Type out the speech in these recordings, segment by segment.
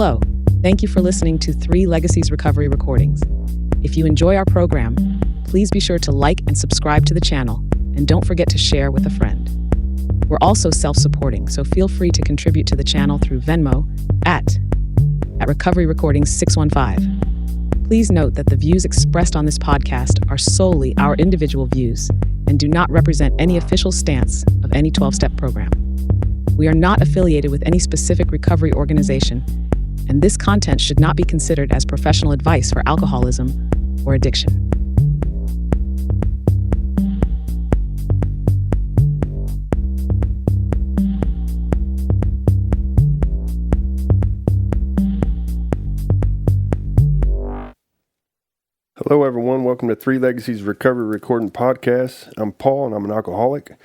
Hello, thank you for listening to 3 Legacies Recovery Recordings. If you enjoy our program, please be sure to like and subscribe to the channel, and don't forget to share with a friend. We're also self-supporting, so feel free to contribute to the channel through Venmo at Recovery Recordings 615. Please note that the views expressed on this podcast are solely our individual views and do not represent any official stance of any 12-step program. We are not affiliated with any specific recovery organization, and this content should not be considered as professional advice for alcoholism or addiction. Hello, everyone. Welcome to 3 Legacies Recovery Recording Podcast. I'm Paul, and I'm an alcoholic.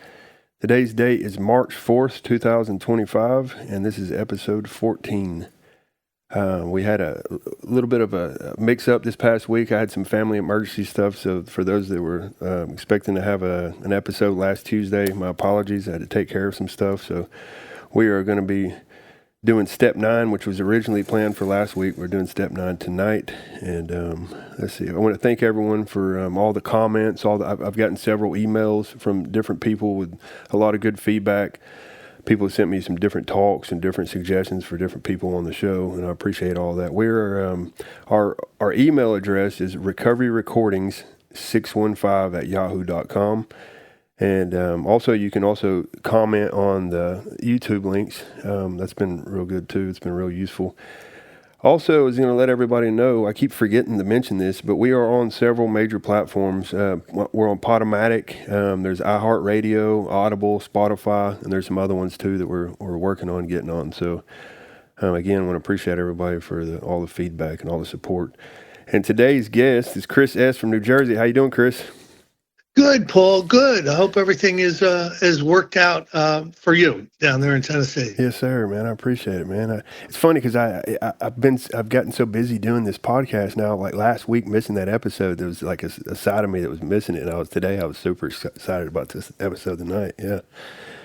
Today's date is March 4th, 2025, and this is episode 14. We had a little bit of a mix-up this past week. I had some family emergency stuff, so for those that were expecting to have an episode last Tuesday, my apologies. I had to take care of some stuff, so we are going to be doing step 9, which was originally planned for last week. We're doing step 9 tonight, and let's see. I want to thank everyone for all the comments. I've gotten several emails from different people with a lot of good feedback. People sent me some different talks and different suggestions for different people on the show, and I appreciate all that. We're our email address is recoveryrecordings615@yahoo.com. And also, you can also comment on the YouTube links. That's been real good, too. It's been real useful. Also, I was going to let everybody know, I keep forgetting to mention this, but we are on several major platforms. We're on Podomatic. There's iHeartRadio, Audible, Spotify, and there's some other ones, too, that we're working on getting on. So, again, I want to appreciate everybody for all the feedback and all the support. And today's guest is Chris S. from New Jersey. How you doing, Chris? Good, Paul. Good. I hope everything is worked out for you down there in Tennessee. Yes, sir, man. I appreciate it, man. It's funny because I've gotten so busy doing this podcast now. Like last week, missing that episode, there was like a side of me that was missing it. And I was super excited about this episode tonight. Yeah.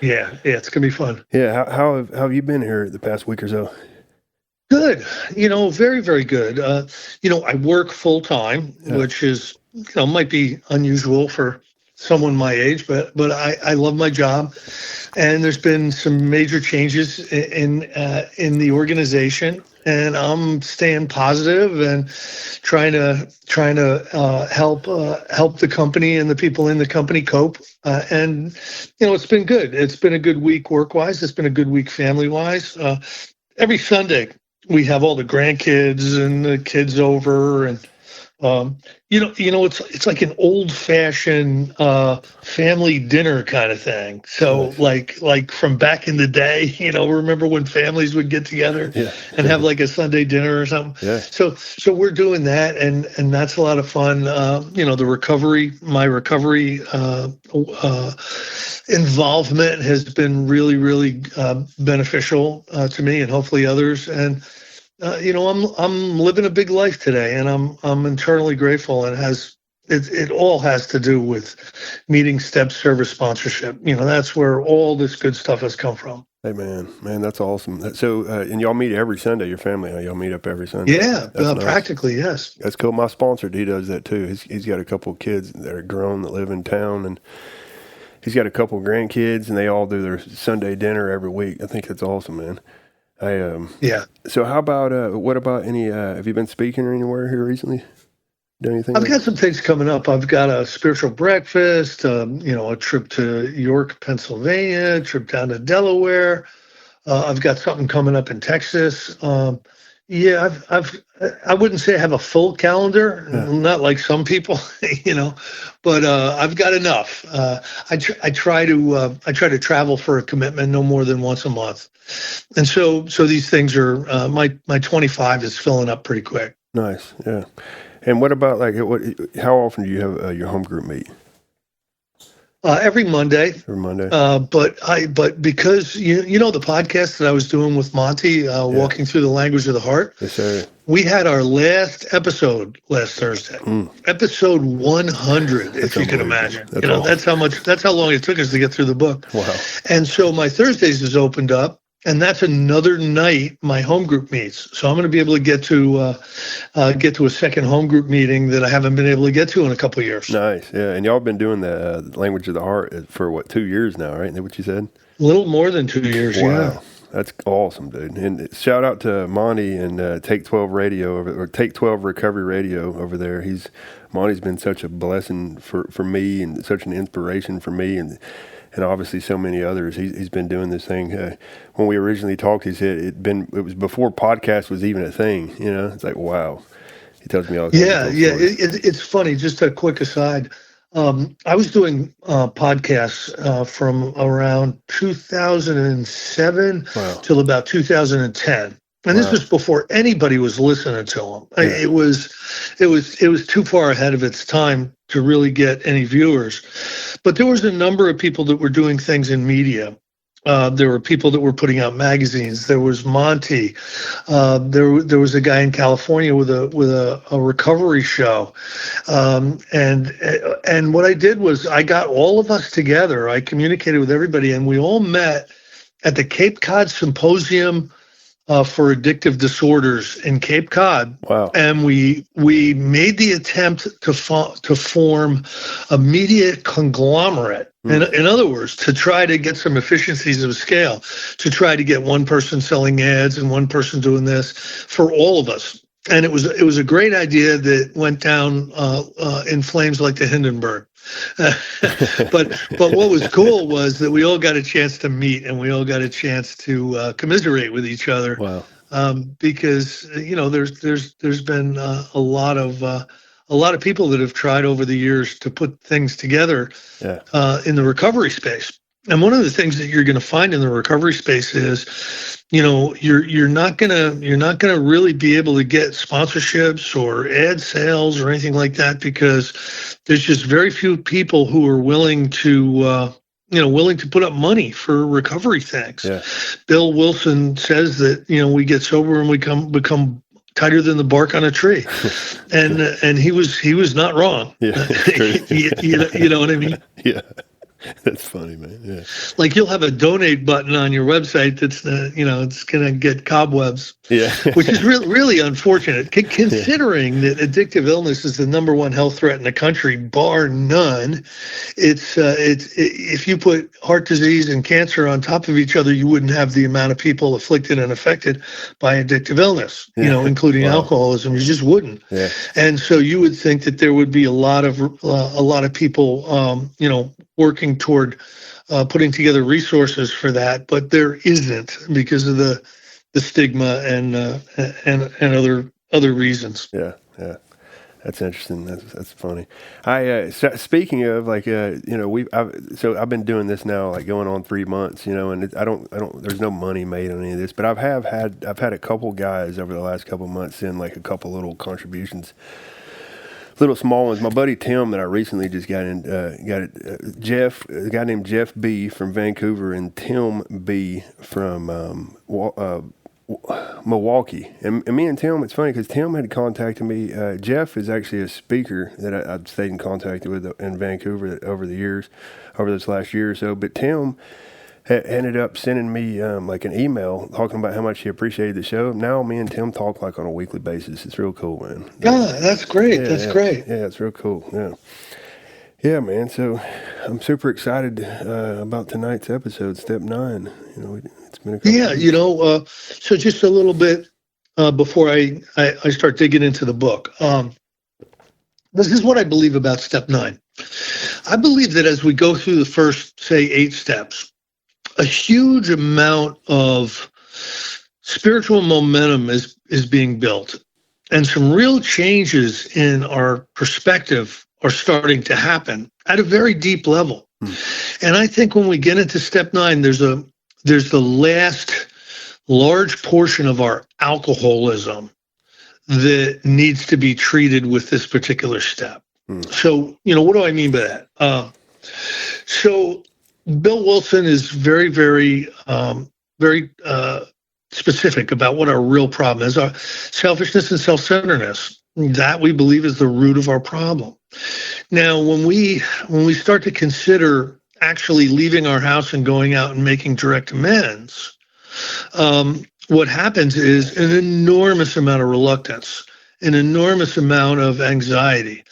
Yeah. It's gonna be fun. Yeah. How have you been here the past week or so? Good. Very, very good. I work full time, which is might be unusual for someone my age, but I love my job, and there's been some major changes in the organization, and I'm staying positive and trying to help the company and the people in the company cope. And it's been good. It's been a good week work-wise. It's been a good week family-wise. Every Sunday we have all the grandkids and the kids over, and it's like an old-fashioned family dinner kind of thing. So like from back in the day, remember when families would get together and have like a Sunday dinner or something? Yeah. So we're doing that, and that's a lot of fun. My recovery involvement has been really, really beneficial to me and hopefully others. And I'm living a big life today, and I'm internally grateful, and it all has to do with meeting step service sponsorship. That's where all this good stuff has come from. Hey, man, that's awesome. So, and y'all meet every Sunday, your family, y'all meet up every Sunday? Yeah, practically, yes. That's cool. My sponsor, he does that too. He's got a couple of kids that are grown that live in town, and he's got a couple of grandkids, and they all do their Sunday dinner every week. I think that's awesome, man. Yeah. So how about, what about any, have you been speaking or anywhere here recently? Done anything? I've got some things coming up. I've got a spiritual breakfast, a trip to York, Pennsylvania, a trip down to Delaware. I've got something coming up in Texas. I wouldn't say I have a full calendar, not like some people, but I've got enough. I try to travel for a commitment no more than once a month. And so these things are, my 25 is filling up pretty quick. Nice. Yeah. And what about how often do you have your home group meet? Every Monday. Every Monday. But because the podcast that I was doing with Monty, walking through the language of the heart. Yes, sir. We had our last episode last Thursday, episode 100, if you can imagine. That's awesome. That's how long it took us to get through the book. Wow. And so my Thursdays is opened up and that's another night my home group meets. So I'm going to be able to get to a second home group meeting that I haven't been able to get to in a couple of years. Nice, yeah. And y'all been doing the language of the heart for what, 2 years now, right? Is that what you said? A little more than 2 years, Wow. yeah. That's awesome, dude. And shout out to Monty and Take 12 Radio or Take 12 Recovery Radio over there. Monty's been such a blessing for me and such an inspiration for me and obviously so many others. He's been doing this thing. When we originally talked, he said it was before podcast was even a thing. You know, it's like wow. He tells me all the time. Yeah. It's funny. Just a quick aside. I was doing podcasts from around 2007 till about 2010. And this was before anybody was listening to them. Yeah. It was too far ahead of its time to really get any viewers. But there was a number of people that were doing things in media. There were people that were putting out magazines. There was Monty. There was a guy in California with a recovery show. And what I did was I got all of us together. I communicated with everybody, and we all met at the Cape Cod Symposium for Addictive Disorders in Cape Cod. Wow. And we made the attempt to form a media conglomerate. In other words, to try to get some efficiencies of scale, to try to get one person selling ads and one person doing this for all of us. And it was a great idea that went down in flames like the Hindenburg. But what was cool was that we all got a chance to meet and we all got a chance to commiserate with each other. Wow. Because there's been a lot of people that have tried over the years to put things together in the recovery space. And one of the things that you're going to find in the recovery space is, you're not gonna really be able to get sponsorships or ad sales or anything like that because there's just very few people who are willing to put up money for recovery things. Yeah. Bill Wilson says that we get sober and we become tighter than the bark on a tree, and he was not wrong. Yeah, you know what I mean? Yeah. That's funny, man. Yeah. Like you'll have a donate button on your website that's, it's going to get cobwebs. Yeah. Which is really unfortunate, considering that addictive illness is the number one health threat in the country, bar none. It's if you put heart disease and cancer on top of each other, you wouldn't have the amount of people afflicted and affected by addictive illness, including alcoholism. You just wouldn't. Yeah. And so you would think that there would be a lot of people, working toward putting together resources for that, but there isn't because of the stigma and other reasons. Yeah, that's interesting. That's funny. Speaking of I've been doing this now like going on 3 months, and I don't. There's no money made on any of this, but I've had a couple guys over the last couple months send like a couple little contributions. Little small ones. My buddy Tim that I recently just got Jeff, a guy named Jeff B from Vancouver, and Tim B from Milwaukee. And me and Tim, it's funny because Tim had contacted me. Jeff is actually a speaker that I've stayed in contact with in Vancouver over this last year or so. But Tim ended up sending me like an email talking about how much he appreciated the show. Now me and Tim talk like on a weekly basis. It's real cool, man. Yeah, that's great. Great. Yeah, it's real cool. Yeah, man. So I'm super excited about tonight's episode, Step 9. It's been a couple years. So just a little bit before I start digging into the book. This is what I believe about Step 9. I believe that as we go through the first, say, 8 steps, a huge amount of spiritual momentum is being built, and some real changes in our perspective are starting to happen at a very deep level. And I think when we get into Step 9, there's the last large portion of our alcoholism that needs to be treated with this particular step. So, what do I mean by that? So Bill Wilson is very, very, very specific about what our real problem is. Our selfishness and self-centeredness, that we believe is the root of our problem. Now, when we start to consider actually leaving our house and going out and making direct amends, what happens is an enormous amount of reluctance, an enormous amount of anxiety.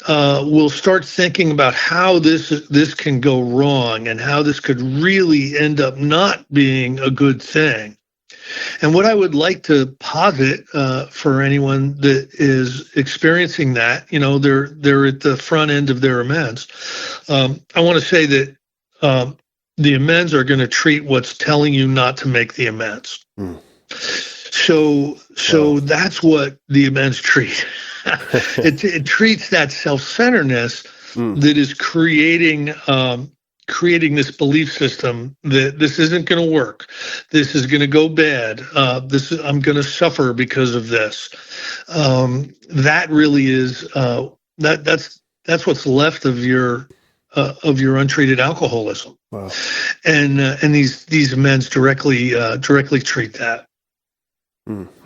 We'll start thinking about how this can go wrong and how this could really end up not being a good thing. And what I would like to posit for anyone that is experiencing that, they're at the front end of their amends. I want to say that the amends are going to treat what's telling you not to make the amends. Mm. So that's what the amends treat. It treats that self-centeredness that is creating this belief system that this isn't going to work. This is going to go bad. I'm going to suffer because of this. That really is that's what's left of your untreated alcoholism. Wow. And these amends directly treat that.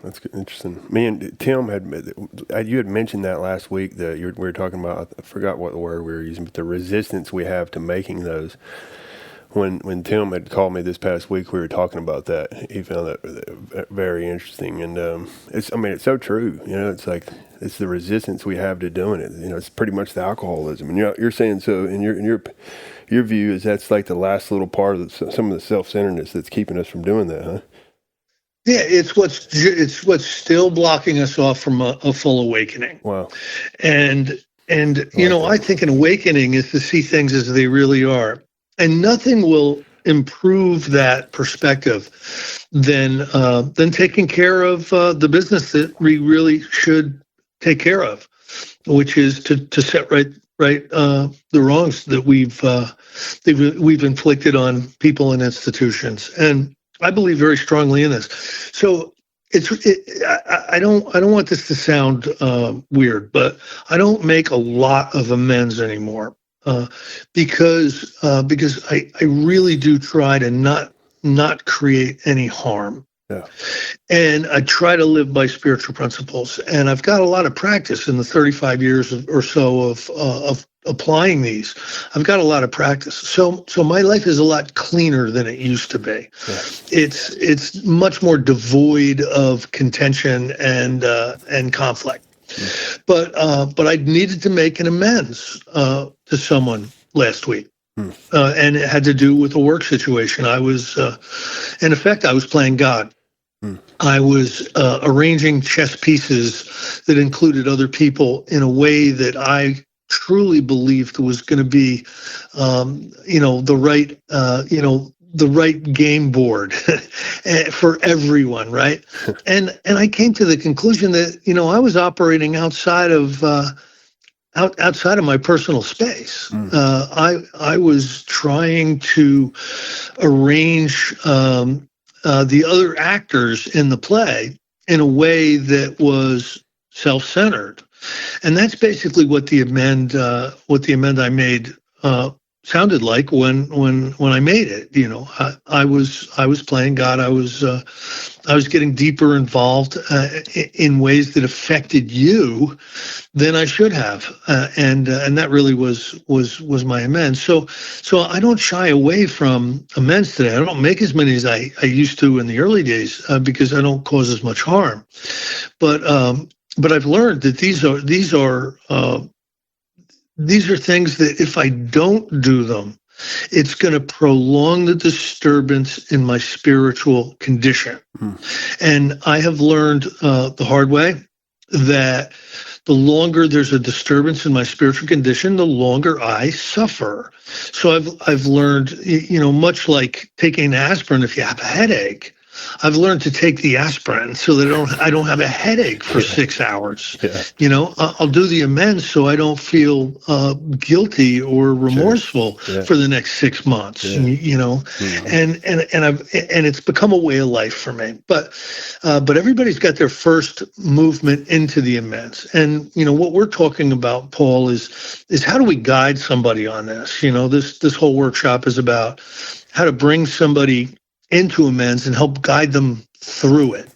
That's interesting. Me and Tim you had mentioned that last week that we were talking about. I forgot what word we were using, but the resistance we have to making those. When Tim had called me this past week, we were talking about that. He found that very interesting, and it's so true. It's like it's the resistance we have to doing it. It's pretty much the alcoholism, and you're saying so. In your view is that's like the last little part of some of the self-centeredness that's keeping us from doing that, huh? Yeah, it's what's still blocking us off from a full awakening. Wow. And I think an awakening is to see things as they really are. And nothing will improve that perspective than taking care of the business that we really should take care of, which is to set right the wrongs that we've inflicted on people and institutions. And I believe very strongly in this. So I don't want this to sound weird, but I don't make a lot of amends anymore because I really do try to not create any harm. Yeah. And I try to live by spiritual principles, and I've got a lot of practice in the 35 years or so of applying these. I've got a lot of practice, so my life is a lot cleaner than it used to be. Yeah. It's much more devoid of contention and conflict. Mm. But I needed to make an amends to someone last week. And it had to do with a work situation. I was, in effect, I was playing God. I was arranging chess pieces that included other people in a way that I truly believed was going to be, the right game board for everyone, right? And I came to the conclusion that I was operating outside of my personal space. I was trying to arrange the other actors in the play in a way that was self-centered, and that's basically what the amend I made sounded like when I made it. I was playing God. I was getting deeper involved in ways that affected you than I should have, and that really was my amends. So I don't shy away from amends today. I don't make as many as I used to in the early days because I don't cause as much harm. But I've learned that these are things that if I don't do them, it's going to prolong the disturbance in my spiritual condition. And I have learned the hard way that the longer there's a disturbance in my spiritual condition, the longer I suffer. So I've learned, much like taking aspirin if you have a headache, I've learned to take the aspirin so that I don't have a headache for 6 hours. Yeah. I'll do the amends so I don't feel guilty or remorseful for the next 6 months. Yeah. And it's become a way of life for me. But everybody's got their first movement into the amends. And what we're talking about, Paul, is how do we guide somebody on this? This whole workshop is about how to bring somebody into amends and help guide them through it.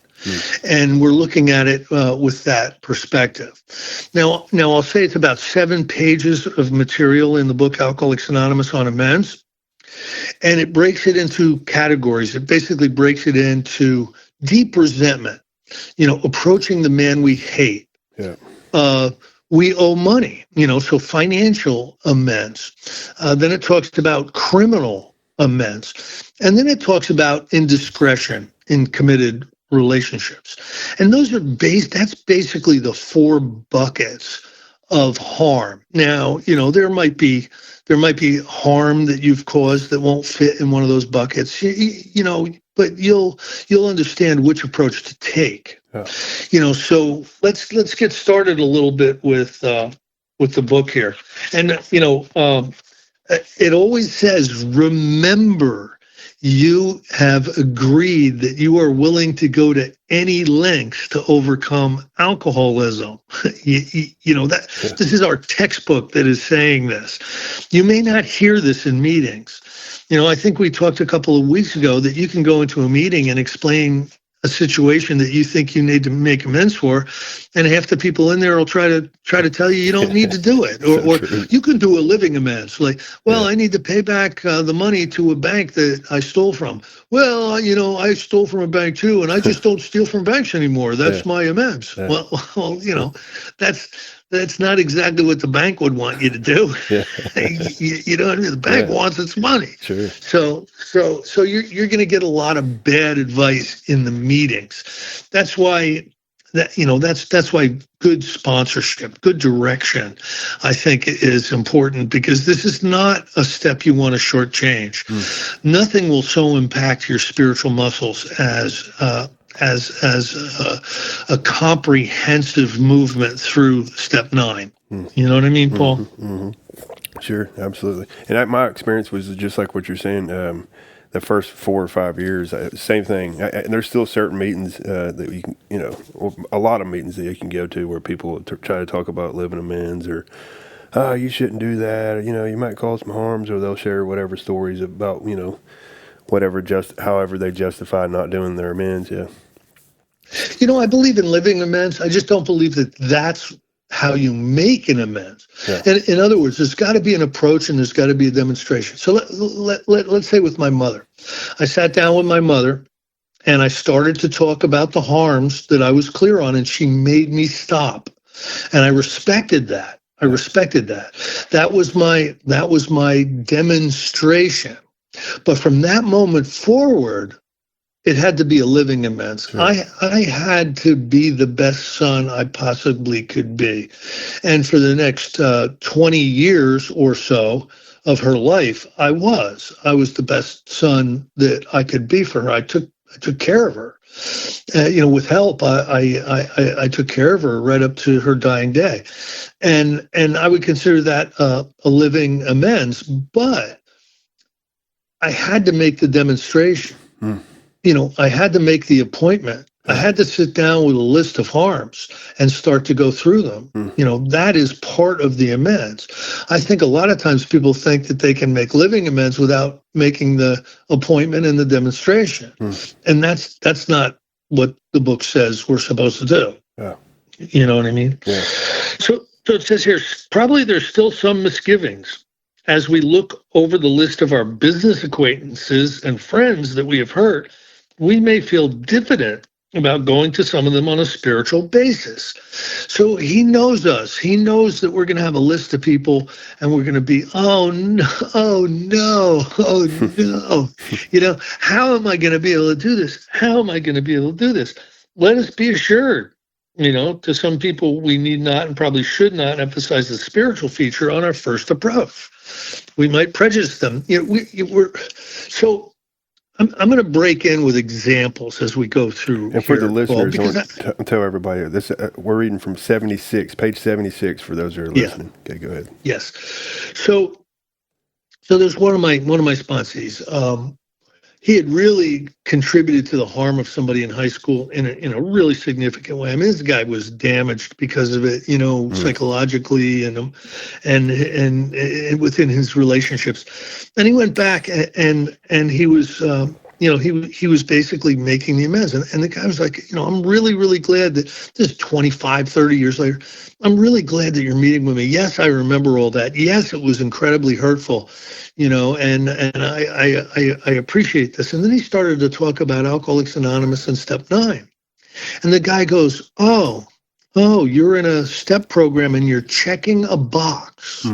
And we're looking at it with that perspective. Now I'll say it's about 7 pages of material in the book Alcoholics Anonymous on amends. And it breaks it into categories. It basically breaks it into deep resentment, approaching the man we hate. Yeah. We owe money, so financial amends. Then it talks about criminal amends. And then it talks about indiscretion in committed relationships. And that's basically the four buckets of harm. Now, there might be harm that you've caused that won't fit in one of those buckets. But you'll understand which approach to take. Yeah. So let's get started a little bit with the book here. And it always says, remember, you have agreed that you are willing to go to any lengths to overcome alcoholism. This is our textbook that is saying this. You may not hear this in meetings. I think we talked a couple of weeks ago that you can go into a meeting and explain a situation that you think you need to make amends for, and half the people in there will try to tell you don't need to do it, or you can do a living amends. Like, I need to pay back the money to a bank that I stole from. Well, I stole from a bank too, and I just don't steal from banks anymore. That's my amends. Yeah. Well, that's not exactly what the bank would want you to do. Yeah. You know what I mean? The bank wants its money. Sure. So you're going to get a lot of bad advice in the meetings. That's why that's why good sponsorship, good direction, I think, is important, because this is not a step you want to shortchange. Nothing will so impact your spiritual muscles as a comprehensive movement through step 9. You know what I mean, Paul? Mm-hmm. Sure, absolutely. And my experience was just like what you're saying. The first 4 or 5 years, same thing. And there's still certain meetings that you can, a lot of meetings that you can go to where people try to talk about living amends, or you shouldn't do that, or, you might cause some harms, or they'll share whatever stories about, however they justify not doing their amends. Yeah. I believe in living amends. I just don't believe that that's how you make an amends. Yeah. And in other words, there's got to be an approach and there's got to be a demonstration. So let's say with my mother, I sat down with my mother and I started to talk about the harms that I was clear on, and she made me stop. And I respected that. That was my demonstration. But from that moment forward, it had to be a living amends. Sure. I had to be the best son I possibly could be. And for the next 20 years or so of her life, I was the best son that I could be for her. I took care of her. With help, I took care of her right up to her dying day. And I would consider that a living amends, but I had to make the demonstration. I had to make the appointment. I had to sit down with a list of harms and start to go through them. That is part of the amends. I think a lot of times people think that they can make living amends without making the appointment and the demonstration. And that's not what the book says we're supposed to do. Yeah. You know what I mean? Yeah. So it says here, probably there's still some misgivings as we look over the list of our business acquaintances and friends that we have hurt. We may feel diffident about going to some of them on a spiritual basis. So he knows us. He knows that we're going to have a list of people and we're going to be, oh no. How am I going to be able to do this? How am I going to be able to do this? Let us be assured, to some people we need not and probably should not emphasize the spiritual feature on our first approach. We might prejudice them. I'm going to break in with examples as we go through. And for the listeners, I want to tell everybody this. We're reading from page 76 for those who are listening. Yeah. Okay, go ahead. Yes. So there's one of my sponsees. He had really contributed to the harm of somebody in high school in a really significant way. I mean, this guy was damaged because of it, psychologically and within his relationships. And he went back and he was, he was basically making the amends. And the guy was like, I'm really, really glad that this is 25, 30 years later. I'm really glad that you're meeting with me. Yes, I remember all that. Yes, it was incredibly hurtful, and I appreciate this. And then he started to talk about Alcoholics Anonymous and Step 9. And the guy goes, oh, you're in a step program and you're checking a box,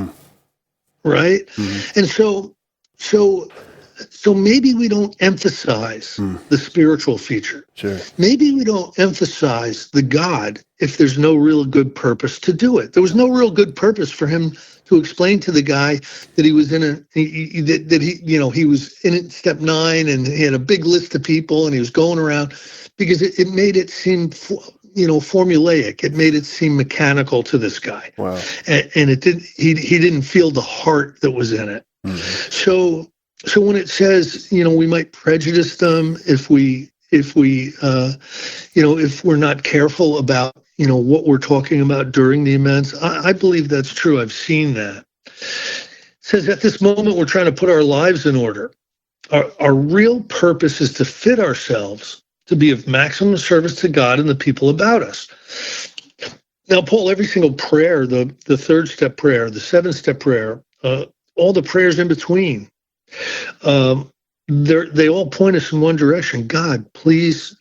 right? Mm-hmm. And so maybe we don't emphasize the spiritual feature. Sure. Maybe we don't emphasize the God if there's no real good purpose to do it. There was no real good purpose for him to explain to the guy that he was in he was in Step 9 and he had a big list of people and he was going around, because it made it seem formulaic. It made it seem mechanical to this guy. Wow. And it didn't. He didn't feel the heart that was in it. Mm-hmm. So when it says, we might prejudice them if we if we're not careful about, what we're talking about during the amends, I believe that's true. I've seen that. It says at this moment, we're trying to put our lives in order. Our real purpose is to fit ourselves to be of maximum service to God and the people about us. Now, Paul, every single prayer, the 3rd-step prayer, the 7th-step prayer, all the prayers in between, they all point us in one direction. God, please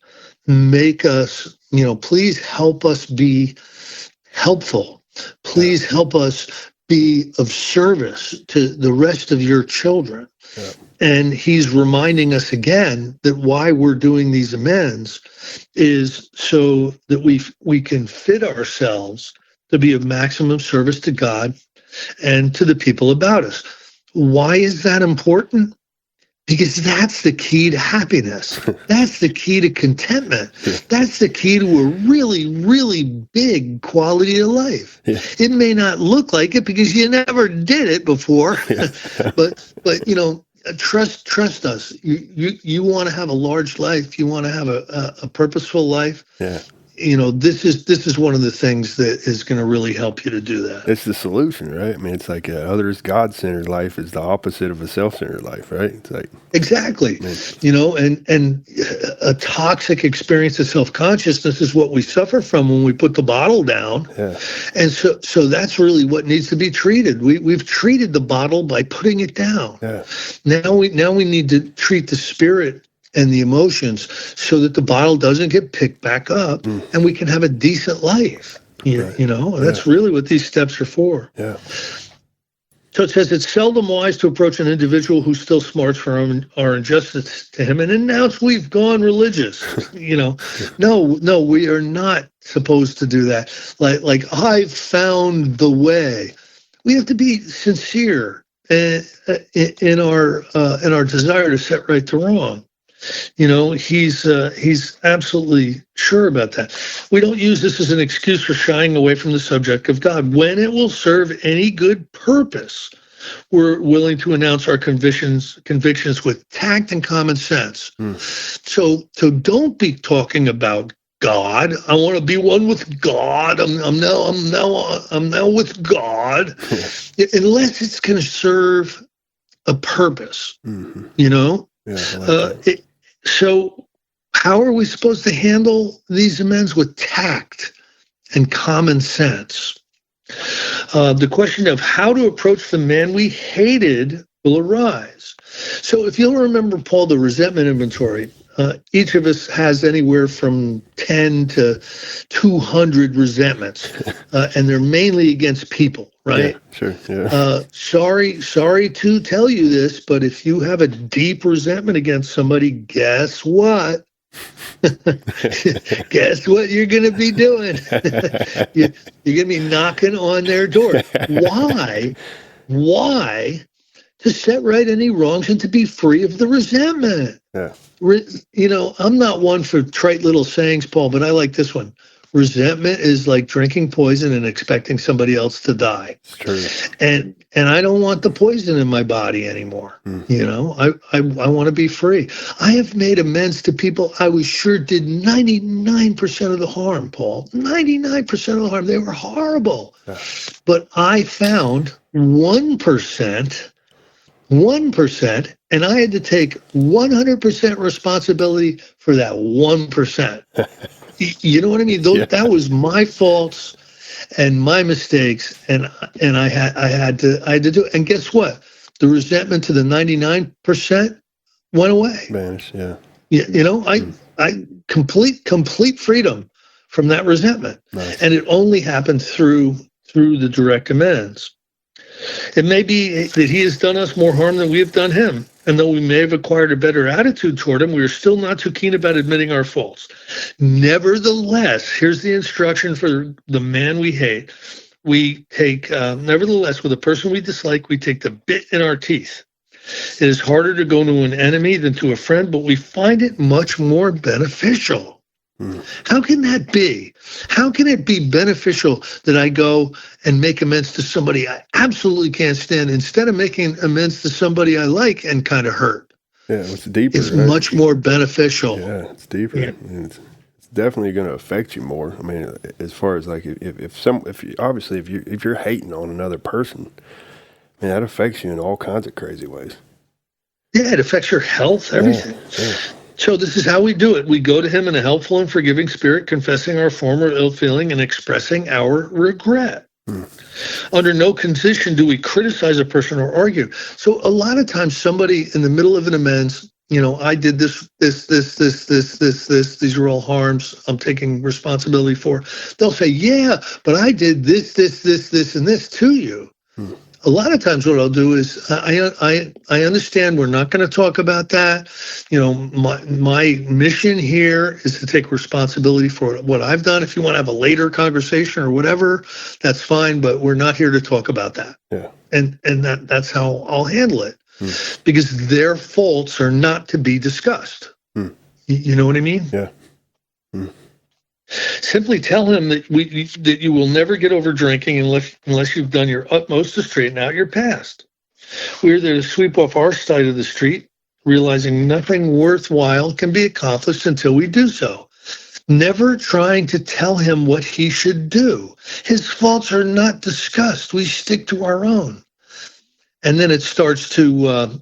make us, please help us be helpful. Please help us be of service to the rest of your children. Yeah. And he's reminding us again that why we're doing these amends is so that we can fit ourselves to be of maximum service to God and to the people about us. Why is that important? Because that's the key to happiness. That's the key to contentment. That's the key to a really, really big quality of life. Yeah. It may not look like it because you never did it before, yeah. but trust us. You want to have a large life. You want to have a purposeful life. Yeah. This is one of the things that is going to really help you to do that. It's the solution, right? I mean, it's like others God-centered life is the opposite of a self-centered life, right? It's like exactly, and a toxic experience of self-consciousness is what we suffer from when we put the bottle down. Yeah. And so that's really what needs to be treated. We've treated the bottle by putting it down. Yeah. Now we need to treat the spirit and the emotions so that the bottle doesn't get picked back up and we can have a decent life. That's really what these steps are for. Yeah. So it says it's seldom wise to approach an individual who still smarts from our injustice to him and announce we've gone religious. No, we are not supposed to do that. Like I've found the way. We have to be sincere in our desire to set right the wrong. He's absolutely sure about that. We don't use this as an excuse for shying away from the subject of God. When it will serve any good purpose, we're willing to announce our convictions with tact and common sense. So don't be talking about God. I want to be one with God. I'm now with God, unless it's going to serve a purpose. Yeah, so how are we supposed to handle these amends? With tact and common sense. The question of how to approach the man we hated will arise. So if you'll remember, Paul, the resentment inventory, each of us has anywhere from 10 to 200 resentments, and they're mainly against people, right? Yeah, sure. Yeah. Sorry to tell you this, but if you have a deep resentment against somebody, guess what? Guess what you're going to be doing? You're going to be knocking on their door. Why? To set right any wrongs and to be free of the resentment. Yeah. I'm not one for trite little sayings, Paul, but I like this one. Resentment is like drinking poison and expecting somebody else to die. It's true. And I don't want the poison in my body anymore. I want to be free. I have made amends to people I was sure did 99% of the harm, Paul. 99% of the harm. They were horrible. Yeah. But I found 1% 1%, and I had to take 100% responsibility for that 1%. You know what I mean? Yeah. That was my faults and my mistakes, and I had to do it. And guess what? The resentment to the 99% went away. Vanish, yeah. I complete freedom from that resentment. Nice. And it only happened through the direct amends. It may be that he has done us more harm than we have done him. And though we may have acquired a better attitude toward him, we are still not too keen about admitting our faults. Nevertheless, here's the instruction for the man we hate. We take, nevertheless, with a person we dislike, we take the bit in our teeth. It is harder to go to an enemy than to a friend, but we find it much more beneficial. How can that be? How can it be beneficial that I go and make amends to somebody I absolutely can't stand instead of making amends to somebody I like and kind of hurt? Yeah, it's deeper. It's much more beneficial. Yeah, it's deeper. Yeah. And it's definitely going to affect you more. I mean, as far as like if you're hating on another person, man, that affects you in all kinds of crazy ways. Yeah, it affects your health, everything. Yeah. So this is how we do it. We go to him in a helpful and forgiving spirit, confessing our former ill feeling and expressing our regret. Under no condition do we criticize a person or argue. So a lot of times somebody in the middle of an amends, I did this, these are all harms I'm taking responsibility for. They'll say, yeah, but I did this, and this to you. A lot of times what I'll do is I understand we're not going to talk about that. My mission here is to take responsibility for what I've done. If you want to have a later conversation or whatever, that's fine, but we're not here to talk about that. Yeah. And that's how I'll handle it. Because their faults are not to be discussed. You know what I mean? Yeah. Simply tell him that you will never get over drinking unless you've done your utmost to straighten out your past. We're there to sweep off our side of the street, realizing nothing worthwhile can be accomplished until we do so. Never trying to tell him what he should do. His faults are not discussed. We stick to our own. And then it starts to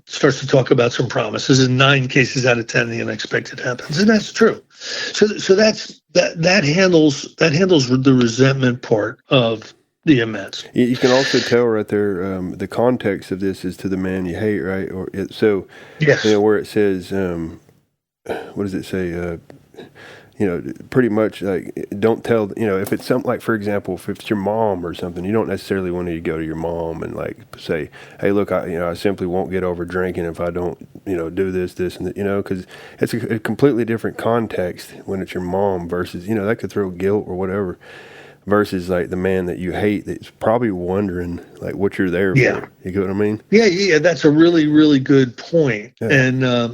talk about some promises. In 9 cases out of 10, the unexpected happens, and that's true. So that handles the resentment part of the amends. You can also tell right there the context of this is to the man you hate, right? Yes. Where it says, what does it say? Pretty much like don't tell. If it's something like, for example, if it's your mom or something, you don't necessarily want to go to your mom and like say, "Hey, look, I simply won't get over drinking if I don't, do this, and that," because it's a completely different context when it's your mom versus, that could throw guilt or whatever, versus like the man that you hate that's probably wondering like what you're there for. You get what I mean? Yeah. That's a really, really good point. Yeah.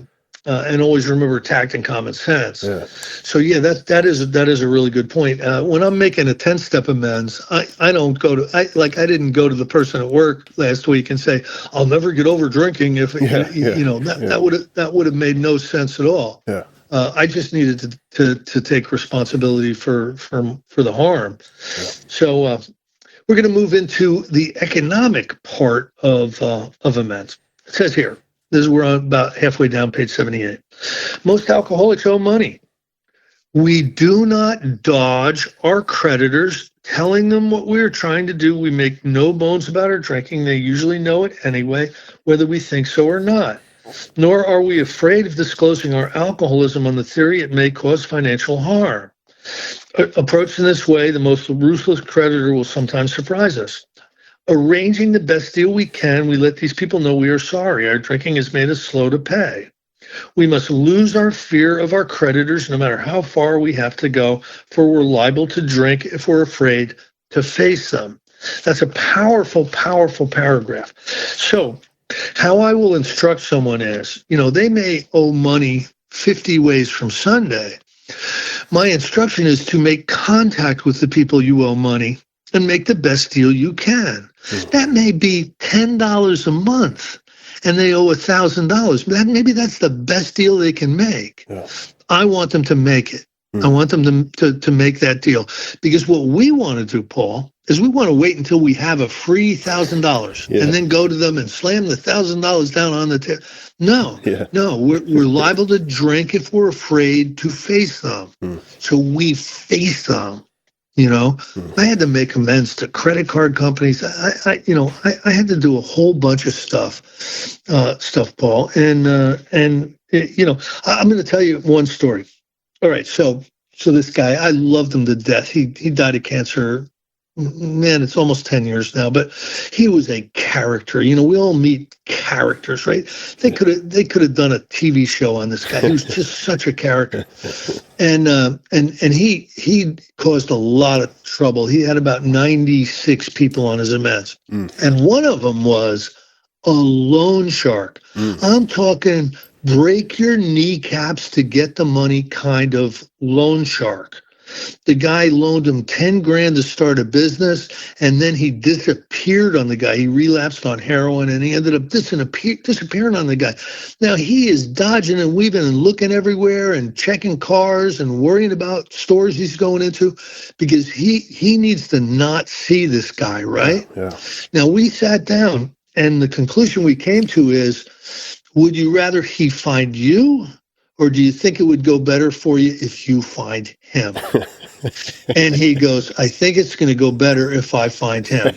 And always remember tact and common sense. Yeah. So that is a really good point. When I'm making a 10-step amends, I don't go to I didn't go to the person at work last week and say I'll never get over drinking if that would have made no sense at all. Yeah. I just needed to take responsibility for the harm. Yeah. So we're going to move into the economic part of amends. It says here. We're about halfway down page 78. Most alcoholics owe money. We do not dodge our creditors, telling them what we are trying to do. We make no bones about our drinking. They usually know it anyway, whether we think so or not. Nor are we afraid of disclosing our alcoholism on the theory it may cause financial harm. Approached in this way, the most ruthless creditor will sometimes surprise us. Arranging the best deal we can, we let these people know we are sorry. Our drinking has made us slow to pay. We must lose our fear of our creditors no matter how far we have to go, for we're liable to drink if we're afraid to face them. That's a powerful, powerful paragraph. So how I will instruct someone is, they may owe money 50 ways from Sunday. My instruction is to make contact with the people you owe money and make the best deal you can. That may be $10 a month, and they owe $1,000. Maybe that's the best deal they can make. Yeah. I want them to make it. I want them to make that deal. Because what we want to do, Paul, is we want to wait until we have a free $1,000 and then go to them and slam the $1,000 down on the table. No, we're liable to drink if we're afraid to face them. So we face them. I had to make amends to credit card companies. I had to do a whole bunch of stuff, Paul. And I'm going to tell you one story. All right, so this guy, I loved him to death. He died of cancer. Man, it's almost 10 years now, but he was a character. We all meet characters, right? They could have done a TV show on this guy. He was just such a character. And he caused a lot of trouble. He had about 96 people on his amends. And one of them was a loan shark. I'm talking break your kneecaps to get the money kind of loan shark. The guy loaned him 10 grand to start a business, and then he disappeared on the guy. He relapsed on heroin, and he ended up disappearing on the guy. Now, he is dodging and weaving and looking everywhere and checking cars and worrying about stores he's going into because he needs to not see this guy, right? Yeah. Now, we sat down, and the conclusion we came to is, would you rather he find you, or do you think it would go better for you if you find him? And he goes, I think it's going to go better if I find him.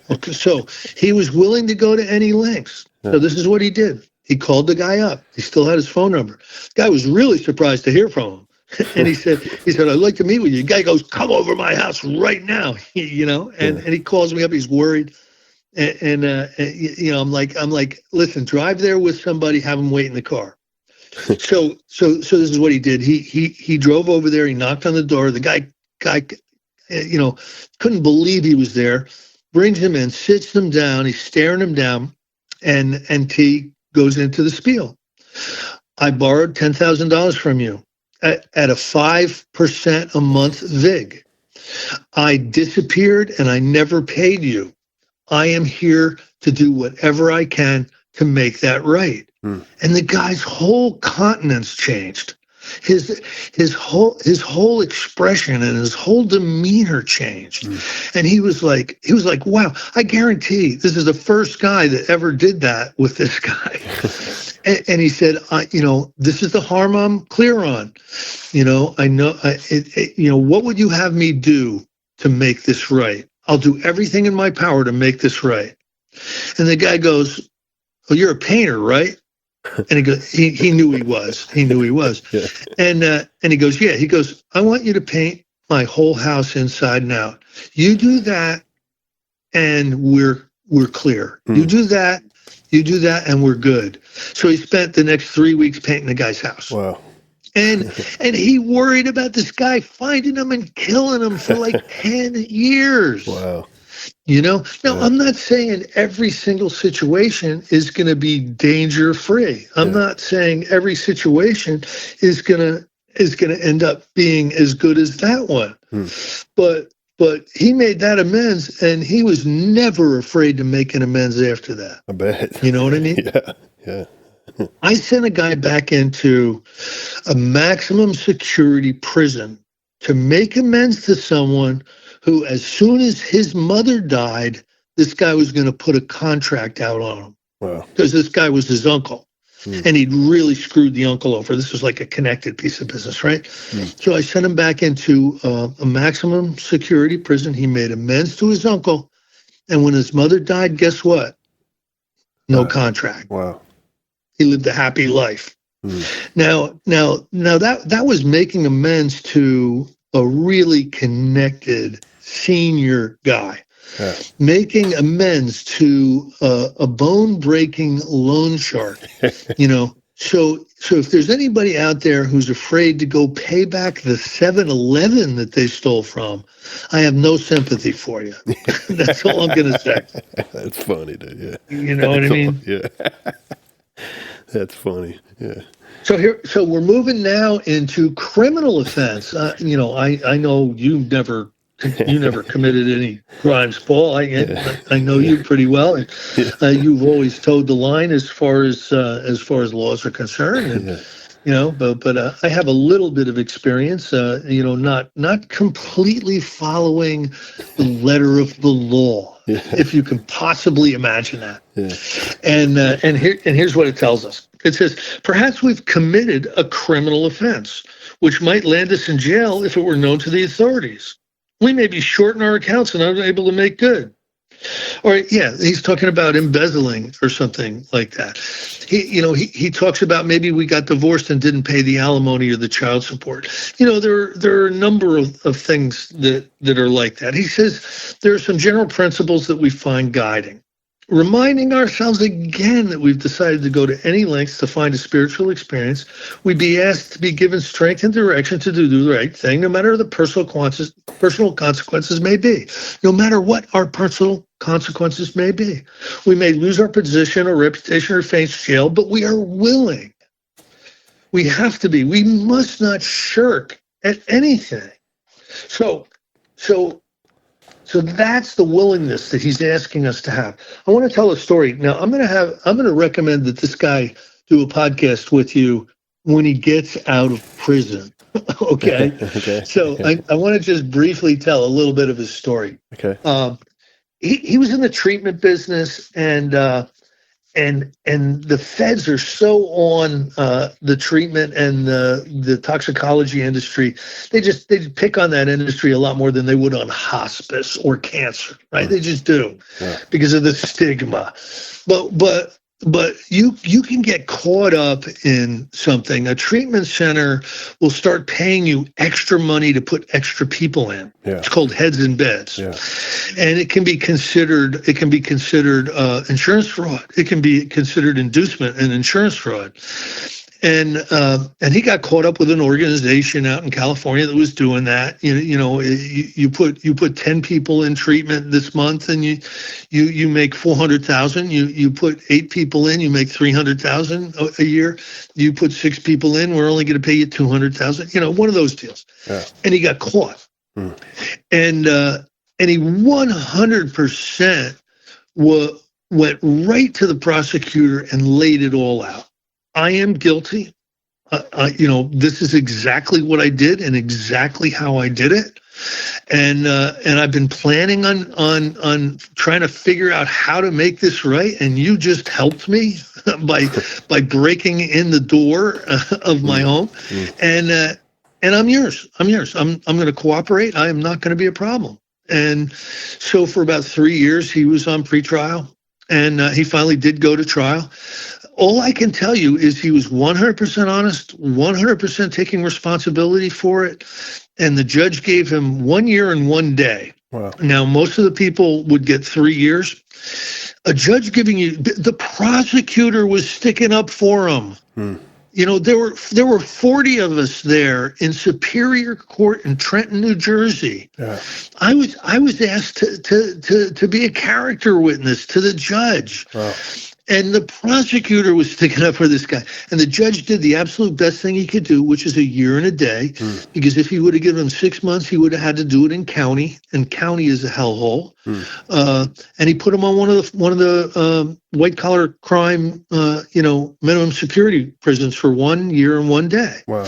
Okay, so he was willing to go to any lengths. So this is what he did. He called the guy up. He still had his phone number. The guy was really surprised to hear from him. And he said, I'd like to meet with you. The guy goes, come over my house right now. And he calls me up. He's worried. And I'm like, listen, drive there with somebody, have him wait in the car. So this is what he did. He drove over there. He knocked on the door. The guy, couldn't believe he was there. Brings him in, sits him down. He's staring him down, and T goes into the spiel. I borrowed $10,000 from you at a 5% a month vig. I disappeared and I never paid you. I am here to do whatever I can to make that right. And the guy's whole countenance changed. His whole expression and his whole demeanor changed. And he was like, wow, I guarantee this is the first guy that ever did that with this guy. And he said, this is the harm I'm clear on. I know, what would you have me do to make this right? I'll do everything in my power to make this right. And the guy goes, well, you're a painter, right? And he goes, he knew he was. He knew he was. Yeah. And he goes, yeah. He goes, I want you to paint my whole house inside and out. You do that, and we're clear. You do that, and we're good. So he spent the next 3 weeks painting the guy's house. Wow. And he worried about this guy finding him and killing him for like 10 years. Wow. Now, I'm not saying every single situation is going to be danger free. I'm not saying every situation is going to end up being as good as that one. But he made that amends, and he was never afraid to make an amends after that. I bet. You know what I mean? Yeah. I sent a guy back into a maximum security prison to make amends to someone who, as soon as his mother died, this guy was going to put a contract out on him. Wow. Because this guy was his uncle. And he'd really screwed the uncle over. This was like a connected piece of business, right? So I sent him back into a maximum security prison. He made amends to his uncle. And when his mother died, guess what? No contract. Wow. He lived a happy life. Now that was making amends to a really connected senior guy, making amends to a bone-breaking loan shark. So if there's anybody out there who's afraid to go pay back the 7-Eleven that they stole from, I have no sympathy for you. That's all I'm going to say. That's funny, dude. Yeah. You know what I mean? Yeah. That's funny. Yeah. So we're moving now into criminal offense. I know you never committed any crimes, Paul. I know you pretty well. And, you've always towed the line as far as laws are concerned. but I have a little bit of experience, not completely following the letter of the law, Yeah. if you can possibly imagine that. Yeah. And here's what it tells us. It says, perhaps we've committed a criminal offense, which might land us in jail if it were known to the authorities. We may be short in our accounts and unable to make good. Or he's talking about embezzling or something like that. He talks about maybe we got divorced and didn't pay the alimony or the child support. There are a number of things that are like that. He says there are some general principles that we find guiding. Reminding ourselves again that we've decided to go to any lengths to find a spiritual experience, we'd be asked to be given strength and direction to do the right thing, no matter the personal consequences may be. No matter what our personal consequences may be. We may lose our position or reputation or face jail, but we are willing. We have to be. We must not shirk at anything. So that's the willingness that he's asking us to have. I want to tell a story. Now, I'm going to recommend that this guy do a podcast with you when he gets out of prison. Okay. Okay. So I want to just briefly tell a little bit of his story. Okay. He was in the treatment business, and the feds are so on the treatment and the toxicology industry. They pick on that industry a lot more than they would on hospice or cancer, right? They just do because of the stigma. But you can get caught up in something. A treatment center will start paying you extra money to put extra people in. Yeah. It's called heads in beds. Yeah. And it can be considered insurance fraud. It can be considered inducement and insurance fraud. And he got caught up with an organization out in California that was doing that. You put 10 people in treatment this month, and you make $400,000. You put 8 people in, you make $300,000 a year. You put 6 people in, we're only going to pay you $200,000. One of those deals. Yeah. And he got caught, and he 100% went right to the prosecutor and laid it all out. I am guilty. This is exactly what I did and exactly how I did it. And I've been planning on trying to figure out how to make this right. And you just helped me by breaking in the door of my home. And I'm yours. I'm going to cooperate. I am not going to be a problem. And so for about 3 years, he was on pretrial, and he finally did go to trial. All I can tell you is he was 100% honest, 100% taking responsibility for it. And the judge gave him 1 year and 1 day. Wow. Now, most of the people would get 3 years. A judge the prosecutor was sticking up for him. There were 40 of us there in Superior Court in Trenton, New Jersey. Yeah. I was asked to be a character witness to the judge. Wow. And the prosecutor was sticking up for this guy. And the judge did the absolute best thing he could do, which is 1 year and a day. Because if he would have given him 6 months, he would have had to do it in county. And county is a hellhole. And he put him on one of the white collar crime, minimum security prisons for 1 year and 1 day. Wow.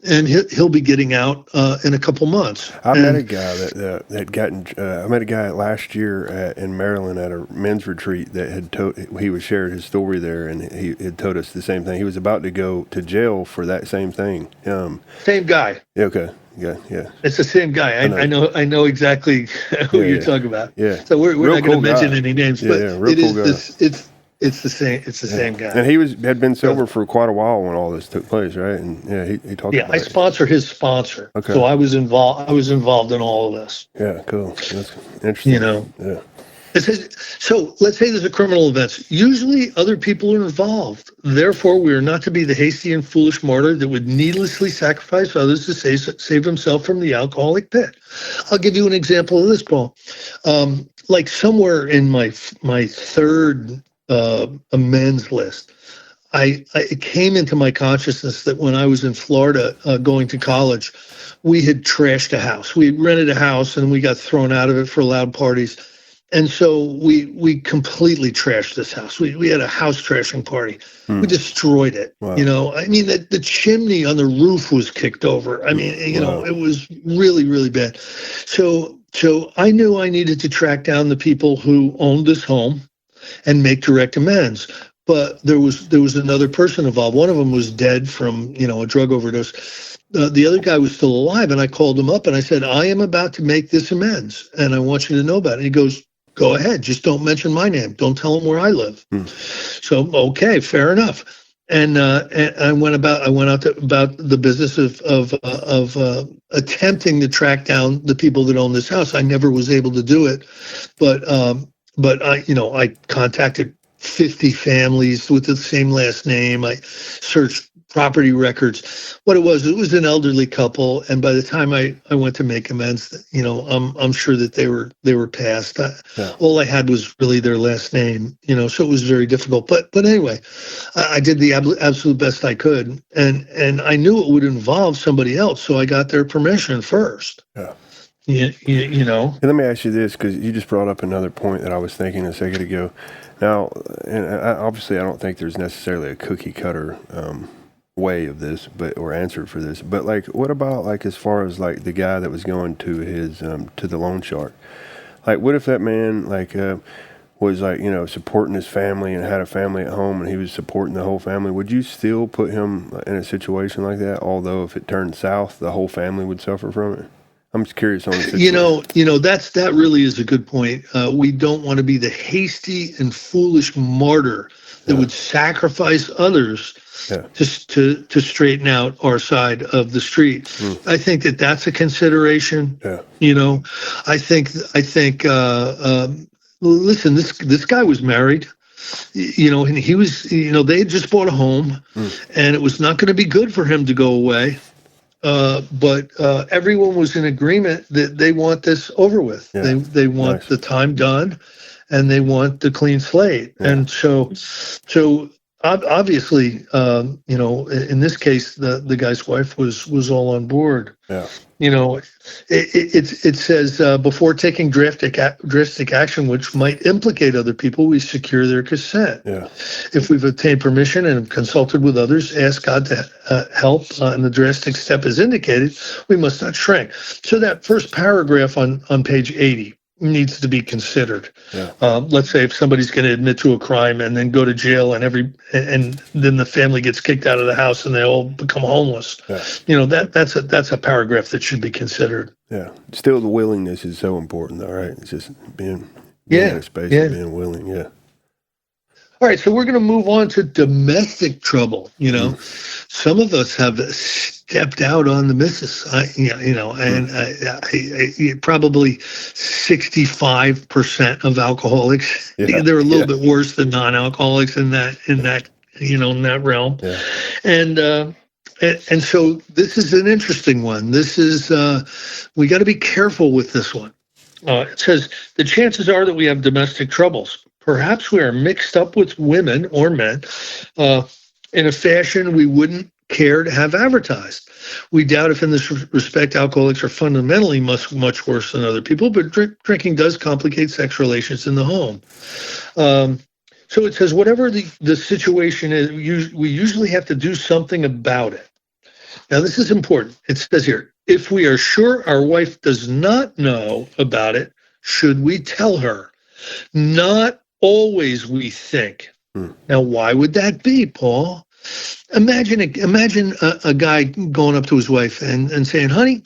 And he'll be getting out in a couple months. I met a guy I met a guy last year in Maryland at a men's retreat that he was sharing his story there, and he had told us the same thing. He was about to go to jail for that same thing. Same guy. Yeah, okay. Yeah. It's the same guy. I know exactly who you're talking about. Yeah. So we're not going to mention any names, but it's the same. It's the same guy. And he had been sober for quite a while when all this took place, right? And he talked. Yeah, about I sponsor his sponsor. Okay. So I was involved in all of this. Yeah, cool. That's interesting. Yeah. So let's say there's a criminal offense. Usually other people are involved. Therefore, we are not to be the hasty and foolish martyr that would needlessly sacrifice others to save himself from the alcoholic pit. I'll give you an example of this, Paul. Like somewhere in my third amends list, it came into my consciousness that when I was in Florida going to college, we had trashed a house. We had rented a house and we got thrown out of it for loud parties. And so we completely trashed this house. We had a house trashing party. We destroyed it. Wow. I mean, the chimney on the roof was kicked over. I mean, Wow. it was really, really bad. So I knew I needed to track down the people who owned this home and make direct amends. But there was another person involved. One of them was dead from a drug overdose. The other guy was still alive, and I called him up and I said, I am about to make this amends, and I want you to know about it. And he goes, go ahead, just don't mention my name. Don't tell him where I live. So okay, fair enough. And I went out about the business of attempting to track down the people that own this house. I never was able to do it, but I contacted 50 families with the same last name. I searched property records. What it was an elderly couple, and by the time I went to make amends, I'm sure that they were passed. All I had was really their last name, so it was very difficult. But anyway, I did the absolute best I could, and I knew it would involve somebody else, so I got their permission first. Yeah. And let me ask you this, because you just brought up another point that I was thinking a second ago. Now, obviously, I don't think there's necessarily a cookie cutter way of this, or answer for this. But like, what about like as far as like the guy that was going to his to the loan shark? Like, what if that man was like supporting his family and had a family at home, and he was supporting the whole family? Would you still put him in a situation like that? Although if it turned south, the whole family would suffer from it. I'm just curious on the situation. That really is a good point. We don't want to be the hasty and foolish martyr that would sacrifice others just to straighten out our side of the street. I think that's a consideration. I think listen, this guy was married, and he was, they had just bought a home, and it was not going to be good for him to go away. But everyone was in agreement that they want this over with. Yeah. They want the time done, and they want the clean slate. Yeah. And so obviously, in this case, the guy's wife was all on board. Yeah. It says before taking drastic action which might implicate other people, we secure their consent. Yeah. If we've obtained permission and have consulted with others, ask God to help, and the drastic step is indicated, we must not shrink. So that first paragraph on page 80 needs to be considered. Yeah. Let's say if somebody's going to admit to a crime and then go to jail, and then the family gets kicked out of the house and they all become homeless. Yeah. That's a paragraph that should be considered. Yeah. Still, the willingness is so important, though, right? It's just being in a space and being willing. Yeah. All right, so we're going to move on to domestic trouble. Some of us have stepped out on the missus. Probably 65% of alcoholics. Yeah. They're a little bit worse than non-alcoholics in that realm. Yeah. And so this is an interesting one. This is we got to be careful with this one. It says the chances are that we have domestic troubles. Perhaps we are mixed up with women or men in a fashion we wouldn't care to have advertised. We doubt if in this respect alcoholics are fundamentally much worse than other people, but drinking does complicate sex relations in the home. So it says whatever the situation is, we usually have to do something about it. Now this is important. It says here, if we are sure our wife does not know about it, should we tell her? Not always, we think. Now, why would that be, Paul? Imagine a guy going up to his wife and saying, honey,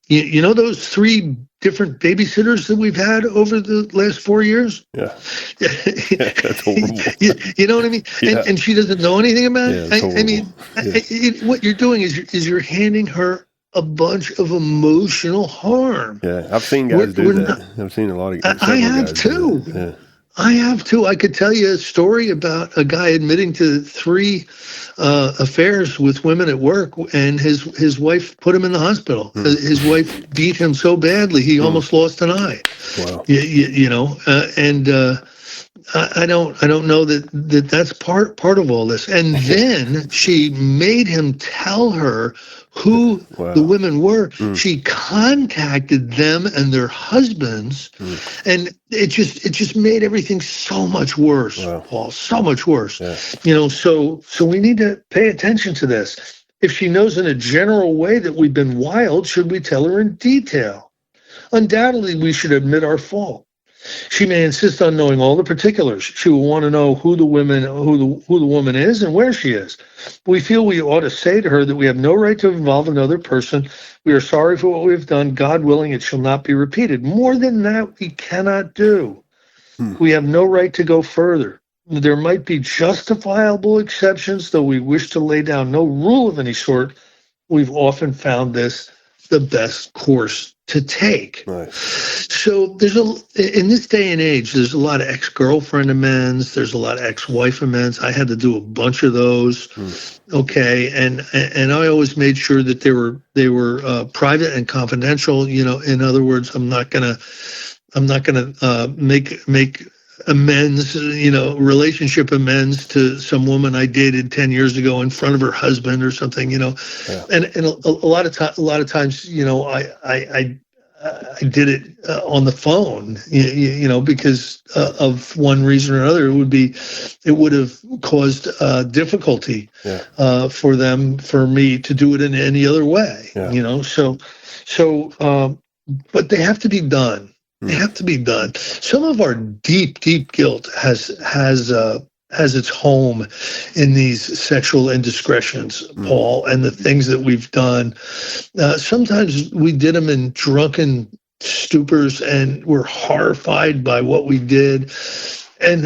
you know those 3 different babysitters that we've had over the last 4 years? Yeah. That's horrible. You know what I mean? Yeah. And she doesn't know anything about it? I mean, what you're doing is you're handing her a bunch of emotional harm. Yeah, I've seen guys do that. I've seen a lot of guys. I have too. Yeah. I have too. I could tell you a story about a guy admitting to 3 affairs with women at work, and his wife put him in the hospital. His wife beat him so badly he almost lost an eye. Wow. I don't know that's part of all this. And then she made him tell her who the Wow. women were. Mm, She contacted them and their husbands, mm, and it just made everything so much worse, wow. Paul, so much worse. Yeah. So we need to pay attention to this. If she knows in a general way that we've been wild, should we tell her in detail? Undoubtedly, we should admit our fault. She may insist on knowing all the particulars. She will want to know who the woman is and where she is. We feel we ought to say to her that we have no right to involve another person. We are sorry for what we have done. God willing, it shall not be repeated. More than that, we cannot do. Hmm. We have no right to go further. There might be justifiable exceptions, though we wish to lay down no rule of any sort. We've often found this the best course to take. Nice. So in this day and age, there's a lot of ex-girlfriend amends. There's a lot of ex-wife amends. I had to do a bunch of those. Hmm. Okay, and I always made sure that they were private and confidential. In other words, I'm not gonna make amends, relationship amends to some woman I dated 10 years ago in front of her husband or something. Yeah. And a lot of times, I did it on the phone, because of one reason or another. It would have caused difficulty Yeah. for me to do it in any other way. Yeah. But they have to be done. They Hmm. have to be done. Some of our deep guilt has its home in these sexual indiscretions, Hmm. Paul, and the things that we've done. Sometimes we did them in drunken stupors, and we're horrified by what we did. And